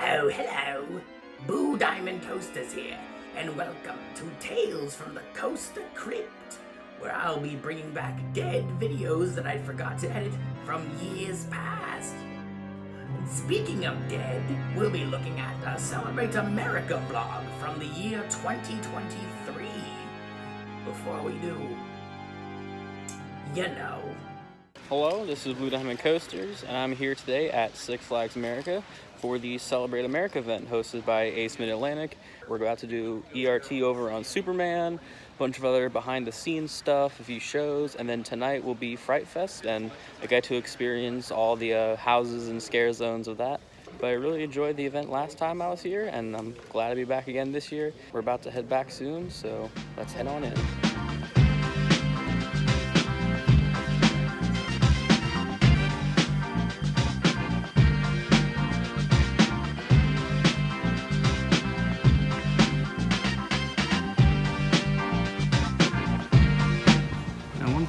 Oh, hello. Boo Diamond Toasters here, and welcome to Tales from the Coaster Crypt, where I'll be bringing back dead videos that I forgot to edit from years past. And speaking of dead, we'll be looking at a Celebrate America vlog from the year 2023. Before we do, you know. Hello, this is Blue Diamond Coasters, and I'm here today at Six Flags America for the Celebrate America event hosted by Ace Mid-Atlantic. We're about to do ERT over on Superman, a bunch of other behind-the-scenes stuff, a few shows, and then tonight will be Fright Fest, and I get to experience all the houses and scare zones of that. But I really enjoyed the event last time I was here, and I'm glad to be back again this year. We're about to head back soon, so let's head on in.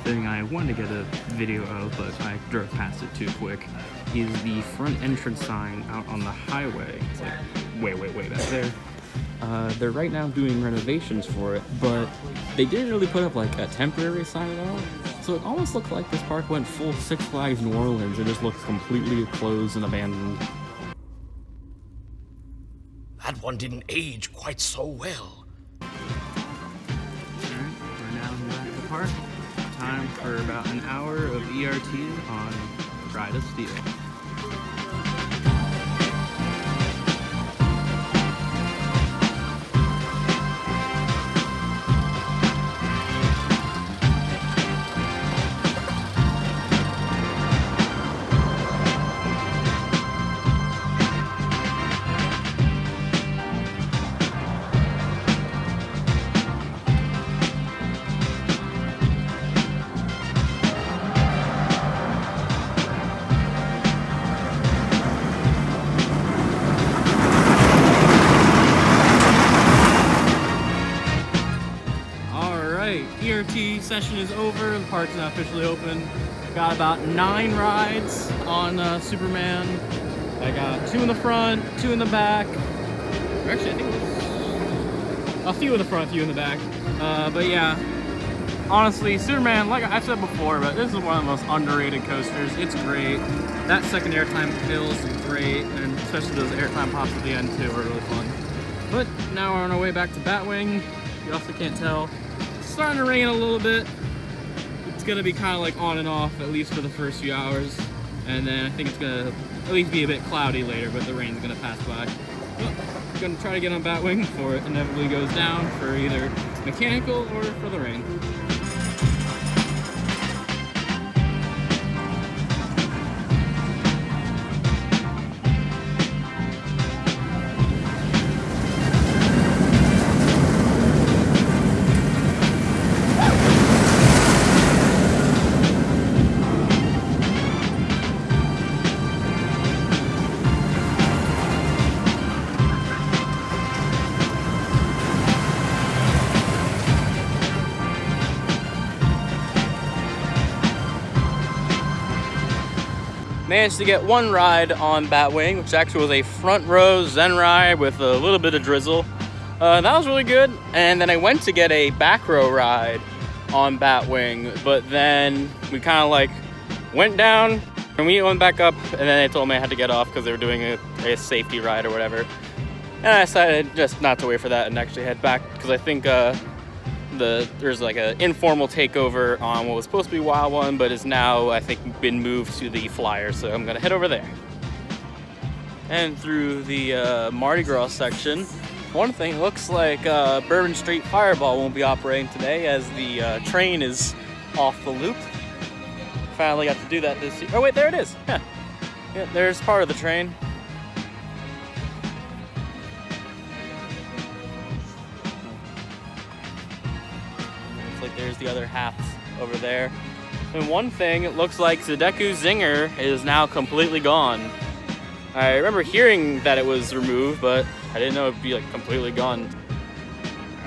Thing I wanted to get a video of, but I drove past it too quick, is the front entrance sign out on the highway. It's like way back there. They're right now doing renovations for it, but they didn't really put up like a temporary sign at all. So it almost looked like this park went full Six Flags New Orleans. It just looks completely closed and abandoned. That one didn't age quite so well. Alright, we're now back at the park. Time for about an hour of ERT on Try to Steal. ERT session is over, the park's now officially open. Got about 9 rides on Superman. I got 2 in the front, 2 in the back. Or actually, I think it was a few in the front, a few in the back. But yeah, honestly, Superman, like I've said before, but this is one of the most underrated coasters. It's great. That second airtime fills is great, and especially those airtime pops at the end too are really fun. But now we're on our way back to Batwing. You also can't tell. Starting to rain a little bit. It's gonna be kind of like on and off, at least for the first few hours, and then I think it's gonna at least be a bit cloudy later, but the rain's gonna pass by. Well, I'm gonna try to get on Batwing before it inevitably goes down for either mechanical or for the rain. Managed to get one ride on Batwing, which actually was a front row Zen ride with a little bit of drizzle. That was really good. And then I went to get a back row ride on Batwing, but then we kind of like went down and we went back up, and then they told me I had to get off because they were doing a safety ride or whatever. And I decided just not to wait for that and actually head back, because I think there's like an informal takeover on what was supposed to be Wild One, but is now, I think, been moved to the Flyer, so I'm gonna head over there. And through the Mardi Gras section, one thing, it looks like Bourbon Street Fireball won't be operating today as the train is off the loop. Finally got to do that this year. Oh wait, there it is. Yeah, there's part of the train. Like there's the other half over there. And one thing, it looks like Zedeku Zinger is now completely gone. I remember hearing that it was removed, but I didn't know it'd be like completely gone.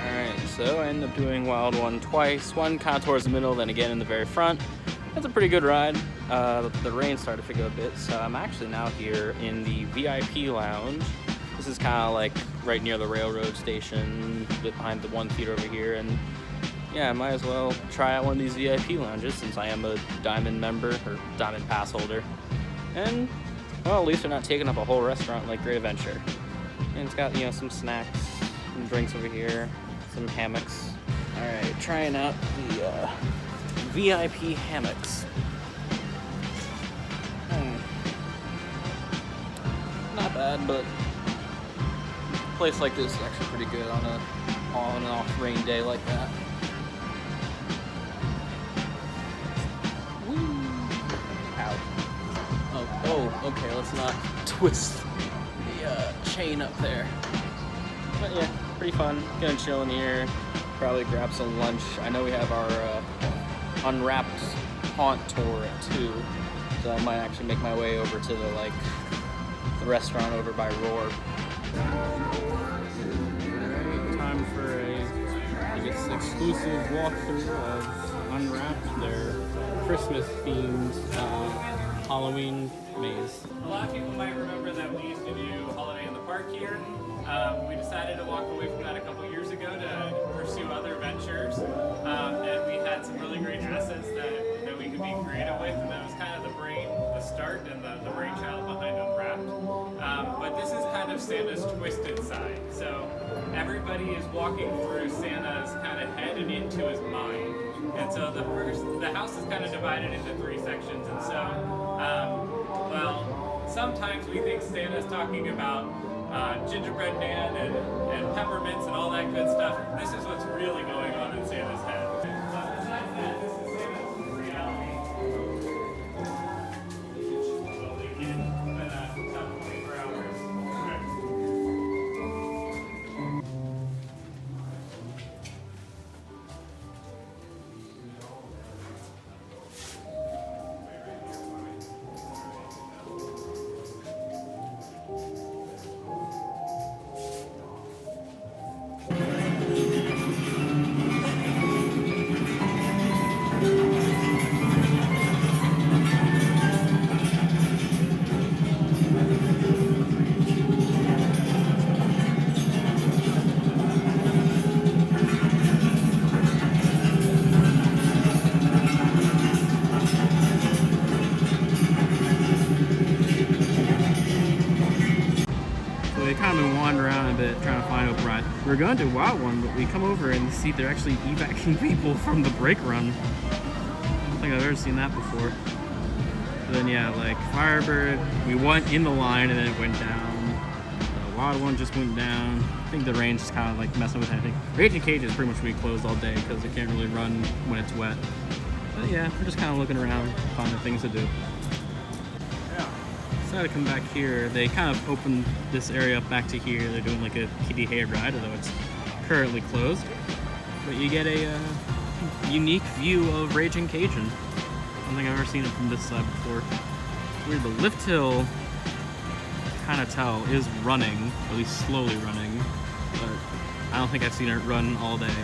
Alright, so I ended up doing Wild One twice. One kind of towards the middle, then again in the very front. That's a pretty good ride. The rain started to pick up a bit, so I'm actually now here in the VIP lounge. This is kind of like right near the railroad station, a bit behind the one theater over here, and yeah, I might as well try out one of these VIP lounges since I am a Diamond member, or Diamond Pass holder. And, well, at least they're not taking up a whole restaurant like Great Adventure. And it's got, you know, some snacks, some drinks over here, some hammocks. Alright, trying out the VIP hammocks. Not bad, but a place like this is actually pretty good on a on and off rain day like that. Woo! Ow. Oh, okay, let's not twist the chain up there. But yeah, pretty fun. Gonna chill in here, probably grab some lunch. I know we have our unwrapped haunt tour at 2, so I might actually make my way over to the restaurant over by Roar. Alright, time for a, I guess, exclusive walkthrough of Unwrapped, their Christmas-themed Halloween maze. A lot of people might remember that we used to do Holiday in the Park here. We decided to walk away from that a couple years ago to pursue other ventures, and we had some really great assets that we could be creative with, and that was kind of the start and the brainchild behind Unwrapped. But this is kind of Santa's twisted side. So everybody is walking through Santa's kind of head and into his mind. And so the house is kind of divided into 3 sections. And so, well, sometimes we think Santa's talking about gingerbread man and peppermints and all that good stuff. This is what's really going on in Santa's head. Besides that, this is Santa's reality. Trying to find a ride. We're going to Wild One, but we come over and see they're actually evacuating people from the brake run. I don't think I've ever seen that before. But then yeah, like Firebird, we went in the line and then it went down. The Wild One just went down. I think the rain's just kind of like messing with everything. Raging Cage is pretty much be closed all day because it can't really run when it's wet. But yeah, we're just kind of looking around, finding things to do. Decided to come back here. They kind of opened this area up back to here. They're doing like a kiddie hay ride, although it's currently closed. But you get a unique view of Raging Cajun. I don't think I've ever seen it from this side before. Weird, the lift hill, kind of tell, is running, at least slowly running. But I don't think I've seen it run all day.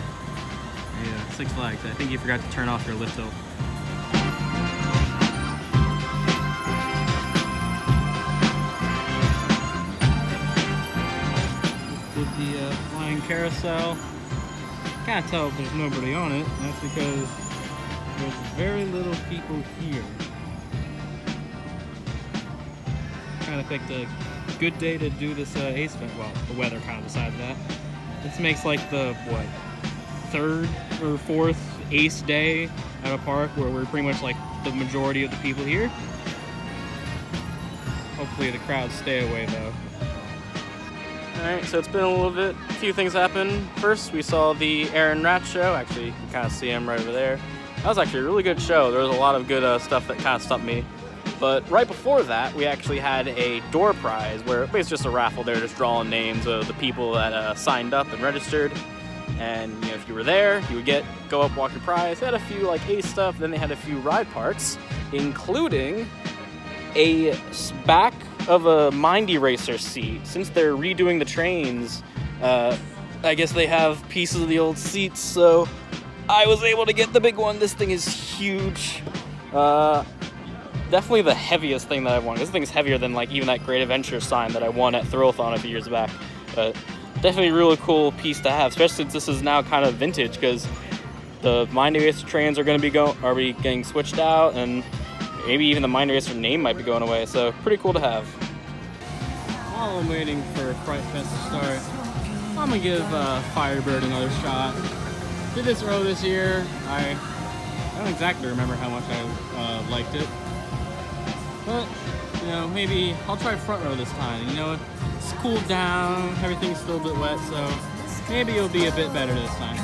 Yeah, Six Flags. I think you forgot to turn off your lift hill. Flying carousel. Can't tell if there's nobody on it. That's because there's very little people here. Kind of picked a good day to do this Ace event. Well, the weather kind of decided that. This makes like the, what, 3rd or 4th Ace day at a park where we're pretty much like the majority of the people here. Hopefully the crowds stay away though. Alright, so it's been a little bit, a few things happened. First, we saw the Aaron Rat show. Actually, you can kind of see him right over there. That was actually a really good show. There was a lot of good stuff that kind of stumped me. But right before that, we actually had a door prize where it was just a raffle. They were just drawing names of the people that signed up and registered. And you know, if you were there, you would go up, walk your prize. They had a few like Ace stuff. Then they had a few ride parts, including a back of a Mind Eraser seat. Since they're redoing the trains, I guess they have pieces of the old seats, so I was able to get the big one. This thing is huge. definitely the heaviest thing that I won. This thing's heavier than like even that Great Adventure sign that I won at Thrillathon a few years back. But definitely a really cool piece to have, especially since this is now kind of vintage, because the Mind Eraser trains are going to be getting switched out, and maybe even the Mind Eraser name might be going away. So pretty cool to have. While I'm waiting for Fright Fest to start, I'm gonna give Firebird another shot. Did this earlier this year. I don't exactly remember how much I liked it, but you know, maybe I'll try front row this time. You know, it's cooled down, everything's still a bit wet, so maybe it'll be a bit better this time.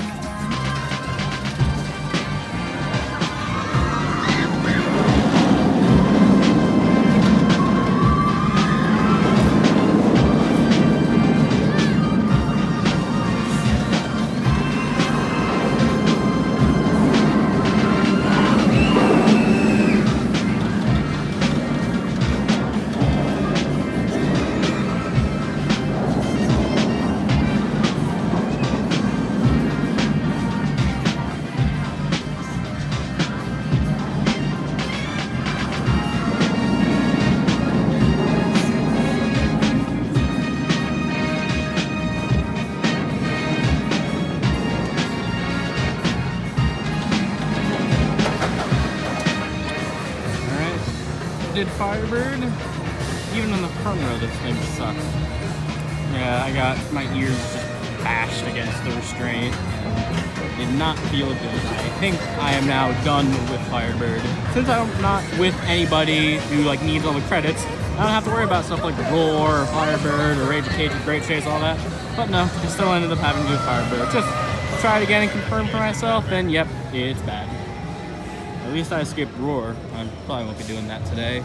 Did Firebird. Even in the front row, this thing sucks. Yeah, I got my ears just bashed against the restraint. Did not feel good. I think I am now done with Firebird. Since I'm not with anybody who like needs all the credits, I don't have to worry about stuff like Roar or Firebird or Rage of Cage or Great Chase, all that. But no, I still ended up having to do Firebird. Just try it again and confirm for myself, and yep, it's bad. At least I escaped Roar. I probably won't be doing that today.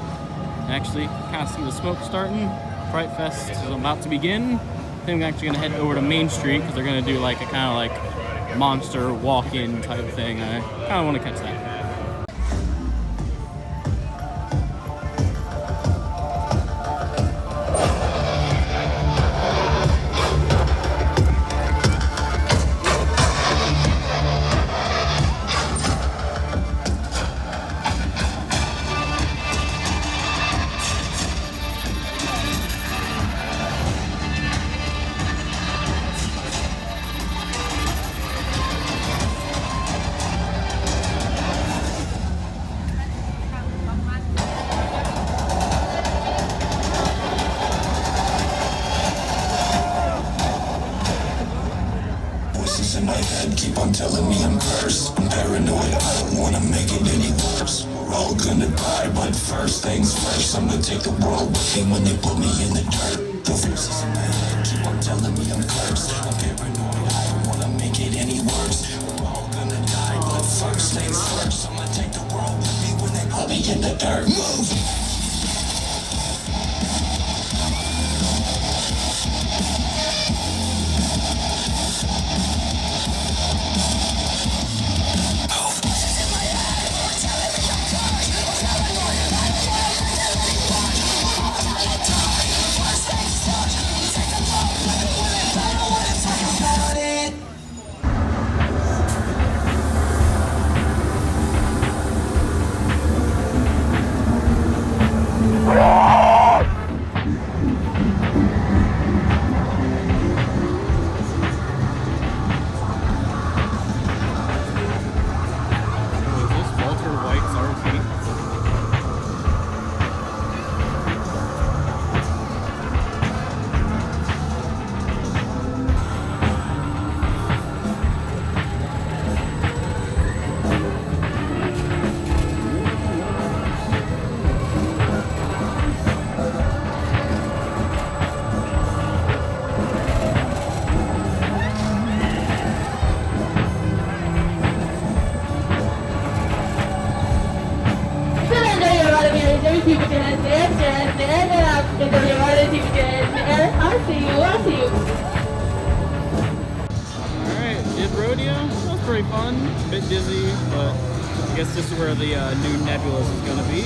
Actually, kind of see the smoke starting. Fright Fest is about to begin. I think I'm actually gonna head over to Main Street because they're gonna do like a kind of like monster walk-in type thing. I kind of want to catch that. In my head keep on telling me I'm cursed. I'm paranoid, I don't wanna make it any worse. We're all gonna die, but first things first, I'm gonna take the world with me when they put me in the dirt. The voices in my head keep on telling me I'm cursed. I'm paranoid, I don't wanna make it any worse. We're all gonna die, but first things first, I'm gonna take the world with me when they put me in the dirt. Move! Alright, did rodeo. That was pretty fun. A bit dizzy, but I guess this is where the new Nebulous is going to be.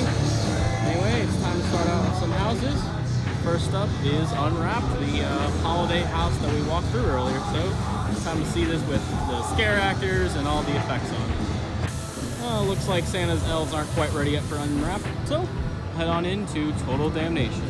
Anyway, it's time to start out with some houses. First up is Unwrapped, the holiday house that we walked through earlier. So it's time to see this with the scare actors and all the effects on it. Looks like Santa's elves aren't quite ready yet for unwrap, so head on into Total Damnation.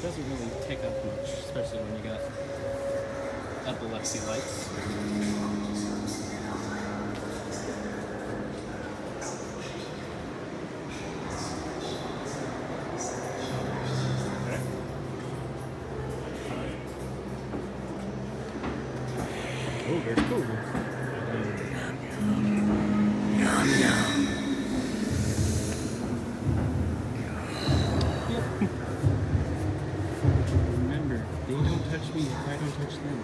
Doesn't really take up much, especially when you got epilepsy lights. Oh, very cool. Remember, they don't touch me if I don't touch them.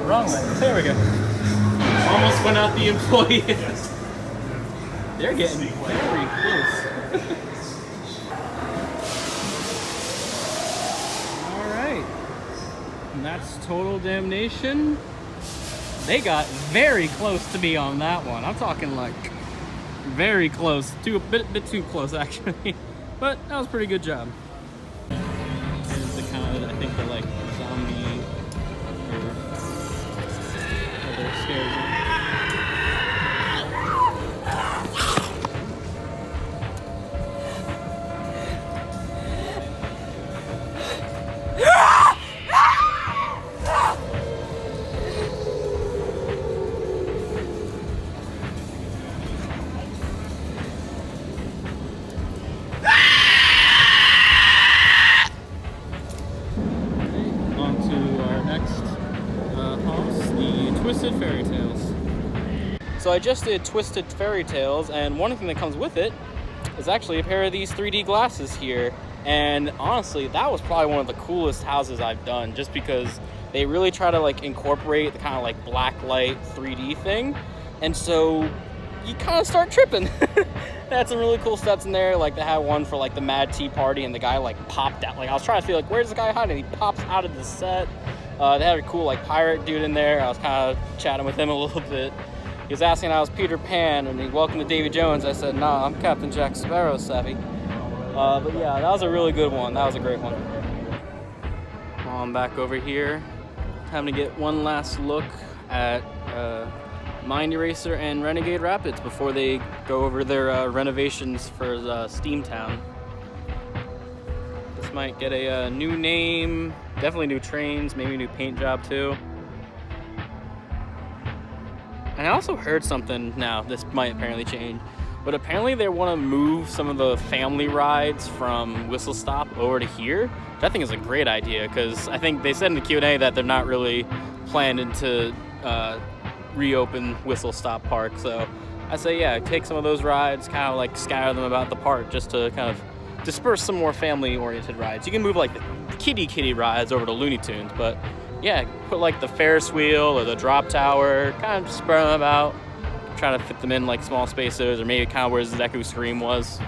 Wrong way. There we go. Almost went out the employee. They're getting very close. Alright. And that's Total Damnation. They got very close to me on that one. I'm talking like very close. A bit too close actually. But that was a pretty good job. Here's the kind of, I think they're like zombie or other scares. Twisted Fairy Tales. So I just did Twisted Fairy Tales, and one thing that comes with it is actually a pair of these 3D glasses here. And honestly, that was probably one of the coolest houses I've done, just because they really try to like incorporate the kind of like black light 3D thing. And so you kind of start tripping. They had some really cool sets in there. Like they had one for like the Mad Tea Party, and the guy like popped out. Like I was trying to feel like, where's the guy hiding? He pops out of the set. They had a cool like pirate dude in there. I was kind of chatting with him a little bit. He was asking if I was Peter Pan, and he welcome to Davy Jones. I said, nah, I'm Captain Jack Sparrow, Savvy. But yeah, that was a really good one. That was a great one. I'm back over here, having to get one last look at Mind Eraser and Renegade Rapids before they go over their renovations for Steamtown. This might get a new name, definitely new trains, maybe a new paint job too. And I also heard something now, this might apparently change, but apparently they want to move some of the family rides from Whistle Stop over to here, which I think is a great idea, because I think they said in the Q&A that they're not really planning to reopen Whistle Stop Park. So I say, yeah, take some of those rides, kind of like scatter them about the park just to kind of disperse some more family-oriented rides. You can move like the kitty rides over to Looney Tunes, but yeah, put like the Ferris wheel or the drop tower, kind of spread them out, trying to fit them in like small spaces, or maybe kind of where Zeku Scream was.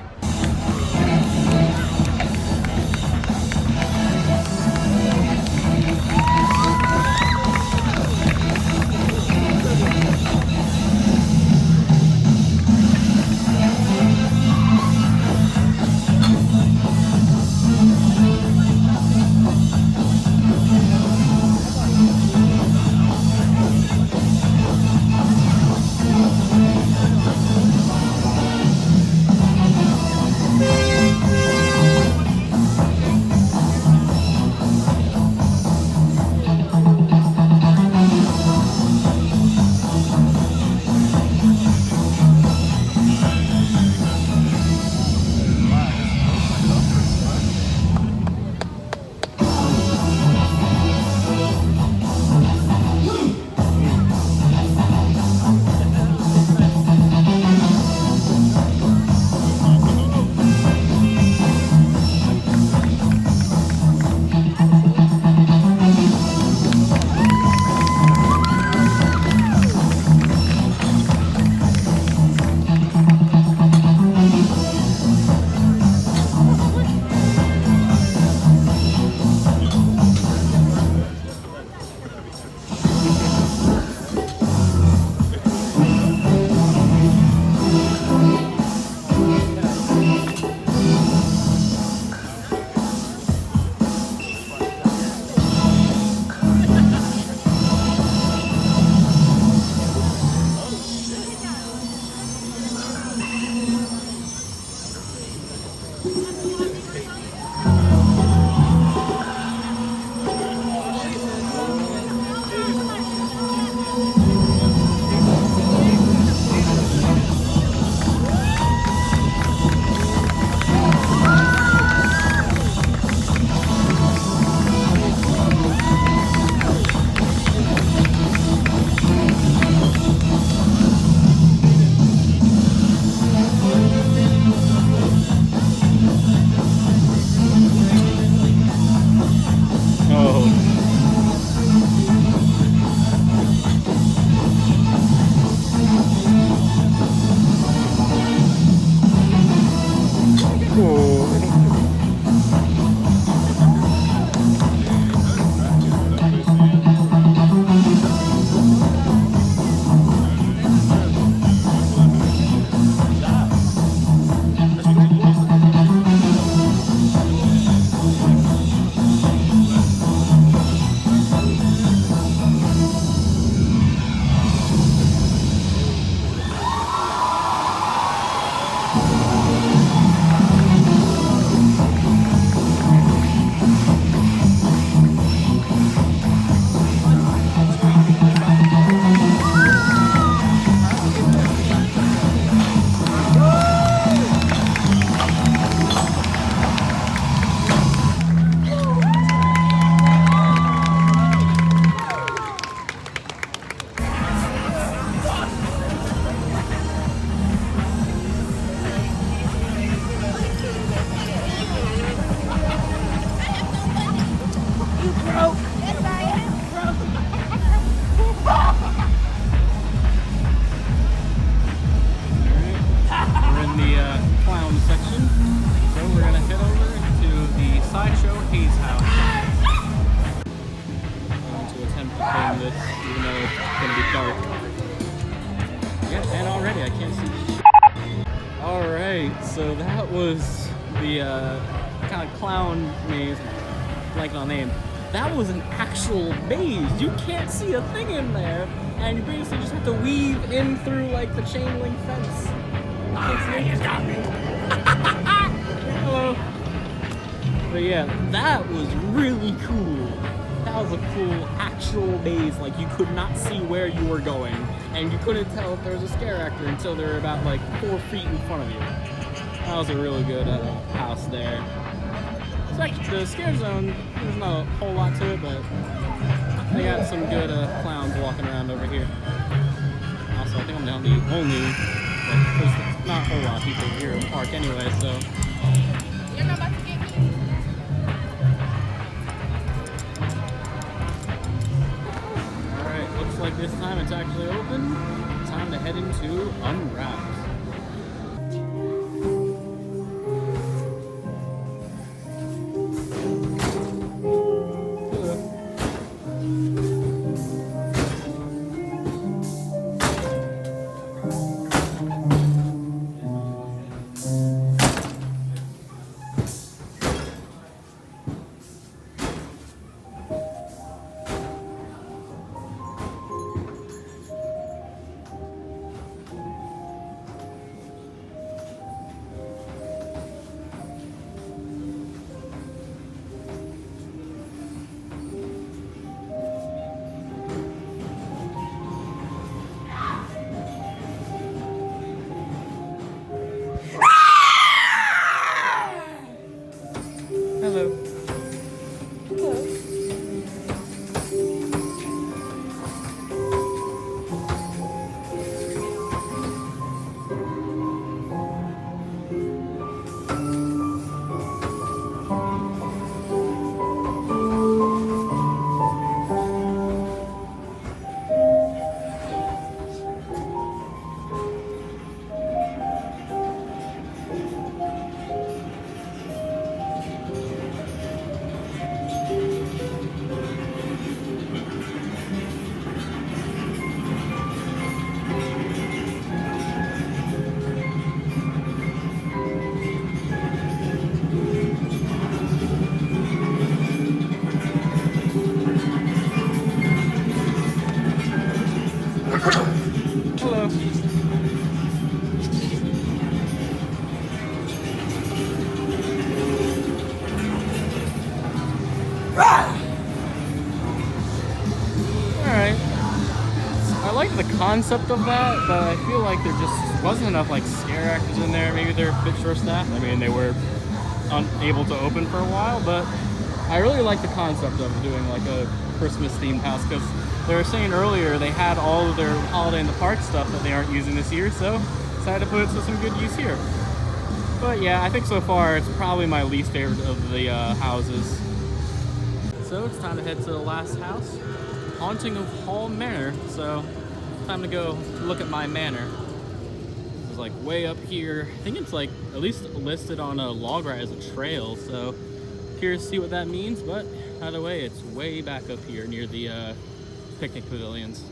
So that was the kind of clown maze, blanking on name. That was an actual maze. You can't see a thing in there, and you basically just have to weave in through like the chain link fence. Hello. But yeah, that was really cool. That was a cool actual maze. Like you could not see where you were going, and you couldn't tell if there was a scare actor until they were about like 4 feet in front of you. That was a really good house there. It's actually, the scare zone, there's not a whole lot to it, but they got some good clowns walking around over here. Also, I think I'm the only, there's not a whole lot of people here in the park anyway, so. You're not about to get me. Alright, looks like this time it's actually open. Time to head into Unwrapped. concept of that, but I feel like there just wasn't enough like scare actors in there. Maybe they're a bit short-staffed. I mean, they were unable to open for a while, but I really like the concept of doing like a Christmas-themed house, because they were saying earlier they had all of their holiday in the park stuff that they aren't using this year, so decided to put it to some good use here. But yeah, I think so far it's probably my least favorite of the houses. So it's time to head to the last house, Haunting of Hall Manor. So time to go look at my manor. It's like way up here. I think it's like at least listed on a log ride as a trail, so curious to see what that means. But either way, it's way back up here near the picnic pavilions.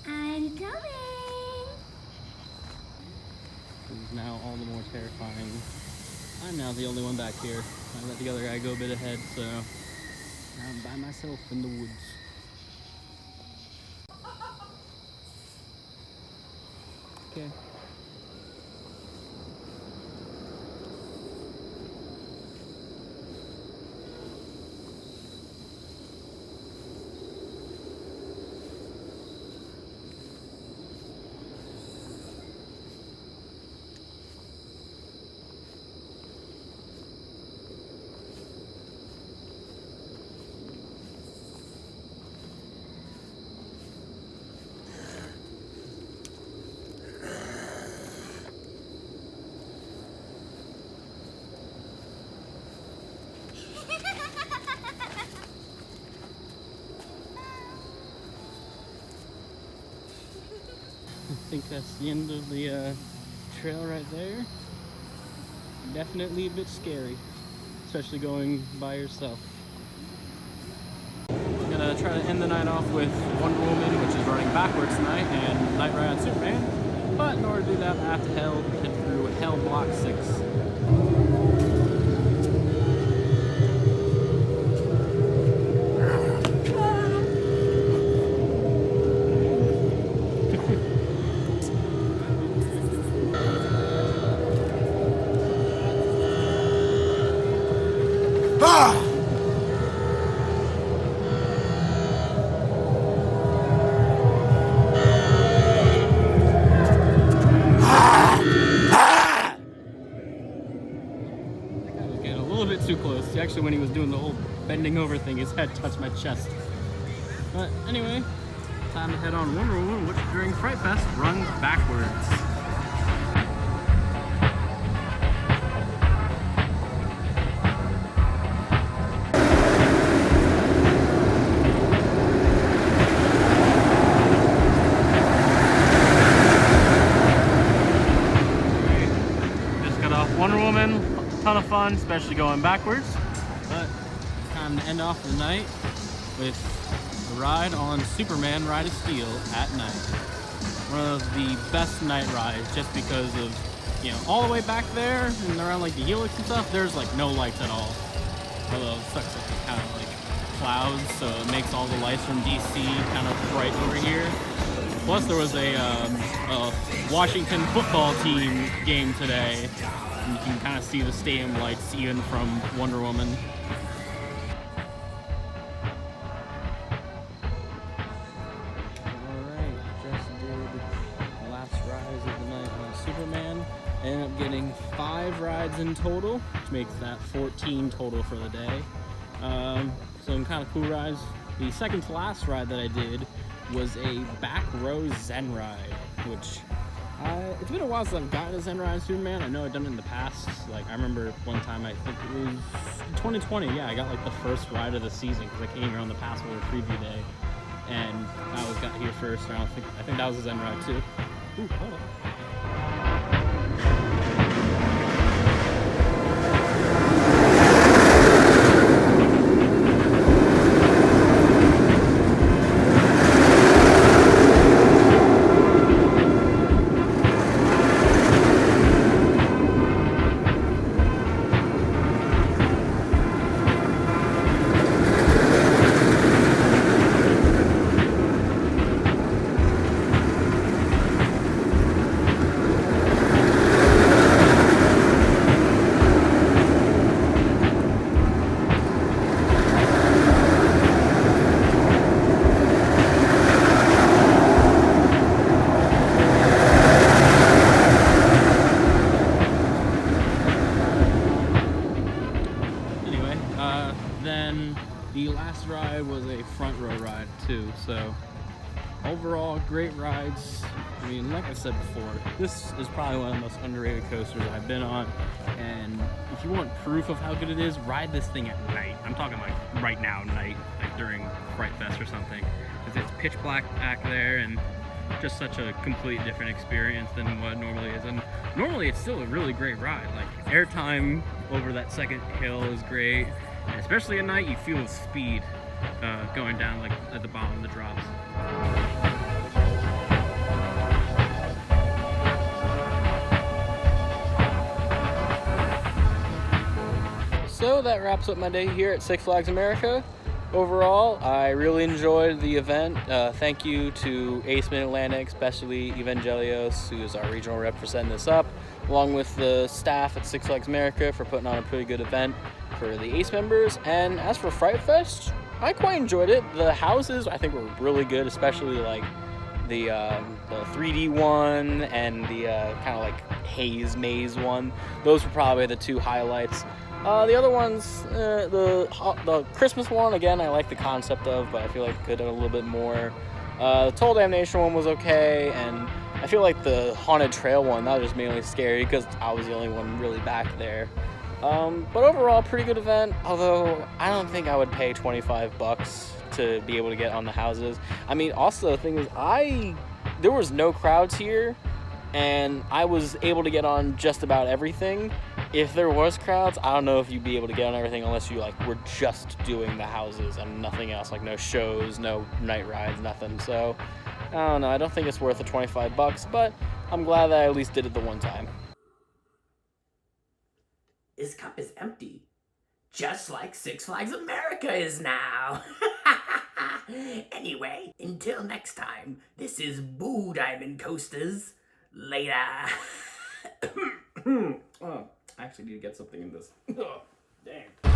I'm coming! This is now all the more terrifying. I'm now the only one back here. I let the other guy go a bit ahead, so now I'm by myself in the woods. Okay. I think that's the end of the trail right there. Definitely a bit scary, especially going by yourself. I'm gonna try to end the night off with Wonder Woman, which is running backwards tonight, and Night Ride on Superman. But in order to do that, I have to head through Hell Block 6. Too close. Actually, when he was doing the whole bending over thing, his head touched my chest. But anyway, time to head on Wonder Woman, which during Fright Fest runs backwards. Just got off Wonder Woman. Ton of fun, especially going backwards, but it's time to end off the night with a ride on Superman Ride of Steel at night. One of the best night rides, just because of, you know, all the way back there and around like the helix and stuff, there's like no lights at all. Although it sucks that it's kind of like clouds, so it makes all the lights from DC kind of bright over here. Plus there was a Washington football team game today. And you can kind of see the stadium lights even from Wonder Woman. Alright, just did the last rides of the night on Superman. I ended up getting 5 rides in total, which makes that 14 total for the day. Some kind of cool rides. The second to last ride that I did was a back row Zen ride, which it's been a while since I've gotten a Zen ride on Superman. I know I've done it in the past. Like, I remember one time, I think it was 2020, yeah, I got like the first ride of the season because I came here on the Passholder preview day. and I got here first. I think that was a Zen ride too. Ooh, hold on. Then the last ride was a front row ride too, so overall great rides. I mean, like I said before, this is probably one of the most underrated coasters I've been on, and if you want proof of how good it is, ride this thing at night. I'm talking like right now, night, like during Fright Fest or something, because it's pitch black back there and just such a complete different experience than what it normally is. And normally it's still a really great ride. Like airtime over that second hill is great, and especially at night you feel the speed going down like at the bottom of the drops. So that wraps up my day here at Six Flags America. Overall, I really enjoyed the event. Thank you to Ace Mid-Atlantic, especially Evangelios, who is our regional rep, for setting this up, along with the staff at Six Flags America for putting on a pretty good event for the Ace members. And as for Fright Fest, I quite enjoyed it. The houses I think were really good, especially like the 3D one and the kind of like haze maze one. Those were probably the two highlights. The other ones, the Christmas one, again, I like the concept of, but I feel like it could have a little bit more. The Total Damnation one was okay, and I feel like the Haunted Trail one, that was just mainly scary because I was the only one really back there. But overall, pretty good event, although I don't think I would pay $25 to be able to get on the houses. I mean, also the thing is, there was no crowds here, and I was able to get on just about everything. If there was crowds, I don't know if you'd be able to get on everything unless you like were just doing the houses and nothing else, like no shows, no night rides, nothing. So I don't know, I don't think it's worth the $25, but I'm glad that I at least did it the one time. His cup is empty, just like Six Flags America is now. Anyway, until next time, this is Boo Diamond Coasters. Later. Oh, I actually need to get something in this. Oh, dang.